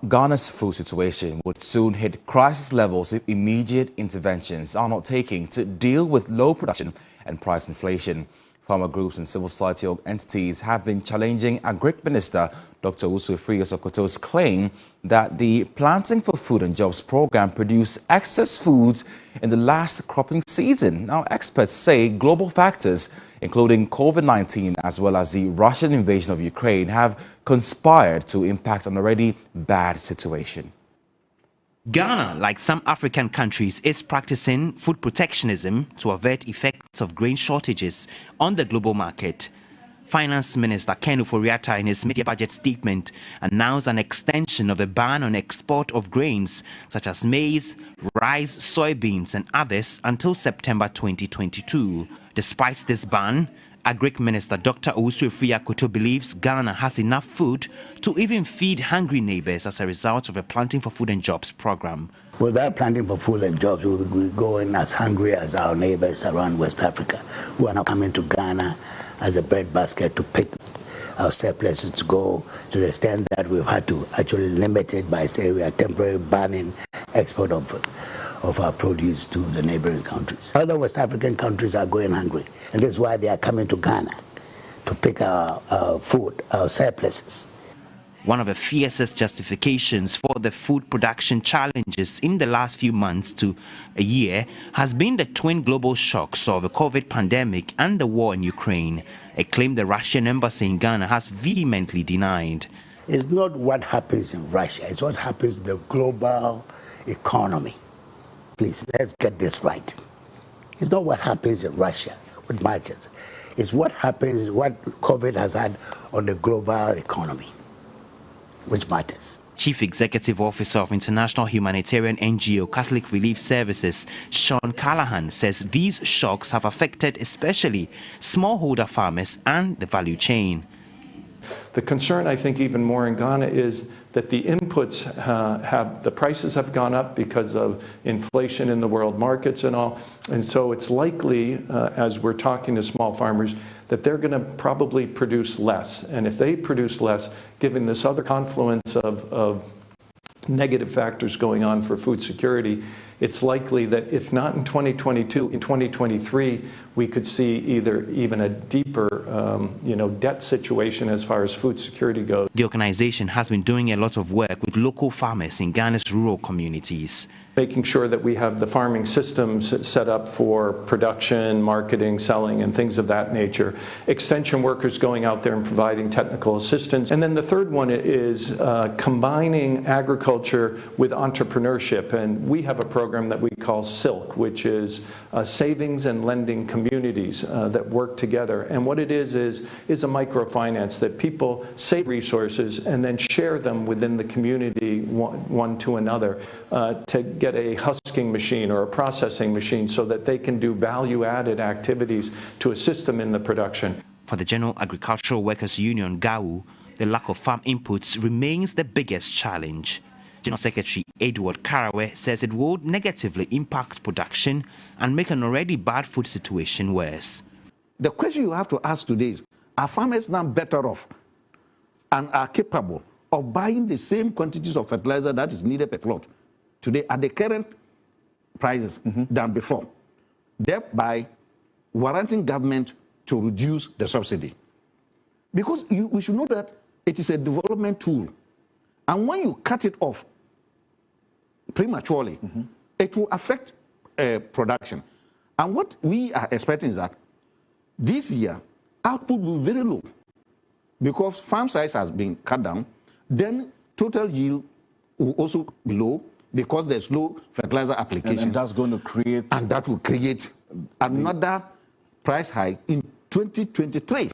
Ghana's food situation would soon hit crisis levels if immediate interventions are not taken to deal with low production and price inflation. Farmer groups and civil society entities have been challenging Agric Minister Dr. Owusu Afriyie Akoto's claim that the Planting for Food and Jobs program produced excess foods in the last cropping season. Now, experts say global factors, including COVID-19 as well as the Russian invasion of Ukraine, have conspired to impact an already bad situation. Ghana, like some African countries, is practicing food protectionism to avert effects of grain shortages on the global market. Finance Minister Ken Ofori-Atta, in his media budget statement, announced an extension of the ban on export of grains such as maize, rice, soybeans and others until September 2022. Despite this ban, Agric Minister Dr. Owusu Afriyie Akoto believes Ghana has enough food to even feed hungry neighbors as a result of a Planting for Food and Jobs program. Without Planting for Food and Jobs, we will be going as hungry as our neighbors around West Africa, who are now coming to Ghana as a breadbasket to pick our surpluses to go, to the extent that we've had to actually limit it by, say, we are temporarily banning export of our produce to the neighboring countries. Other West African countries are going hungry, and this is why they are coming to Ghana to pick our food, our surpluses. One of the fiercest justifications for the food production challenges in the last few months to a year has been the twin global shocks of the COVID pandemic and the war in Ukraine, a claim the Russian embassy in Ghana has vehemently denied. It's not what happens in Russia, it's what happens to the global economy. Please, let's get this right. It's not what happens in Russia with markets. It's what happens, what COVID has had on the global economy, which matters. Chief Executive Officer of international humanitarian NGO Catholic Relief Services, Sean Callahan, says these shocks have affected especially smallholder farmers and the value chain. The concern, I think, even more in Ghana is that the inputs the prices have gone up because of inflation in the world markets and all. And so it's likely, as we're talking to small farmers, that they're going to probably produce less. And if they produce less, given this other confluence of negative factors going on for food security, it's likely that if not in 2022, in 2023, we could see even a deeper debt situation as far as food security goes. The organization has been doing a lot of work with local farmers in Ghana's rural communities. Making sure that we have the farming systems set up for production, marketing, selling, and things of that nature. Extension workers going out there and providing technical assistance. And then the third one is combining agriculture with entrepreneurship. And we have a program that we call SILK, which is savings and lending communities that work together. And what it is a microfinance that people save resources and then share them within the community one to another to get a husking machine or a processing machine so that they can do value-added activities to assist them in the production. For the General Agricultural Workers Union, GAU, the lack of farm inputs remains the biggest challenge. General Secretary Edward Karawe says it would negatively impact production and make an already bad food situation worse. The question you have to ask today is, are farmers now better off and are capable of buying the same quantities of fertilizer that is needed per plot today at the current prices than before, thereby warranting government to reduce the subsidy? Because we should know that it is a development tool. And when you cut it off prematurely, it will affect production. And what we are expecting is that this year, output will be very low because farm size has been cut down. Then total yield will also be low because there's low fertilizer application. And that's going to create... And that will create another price hike in 2023.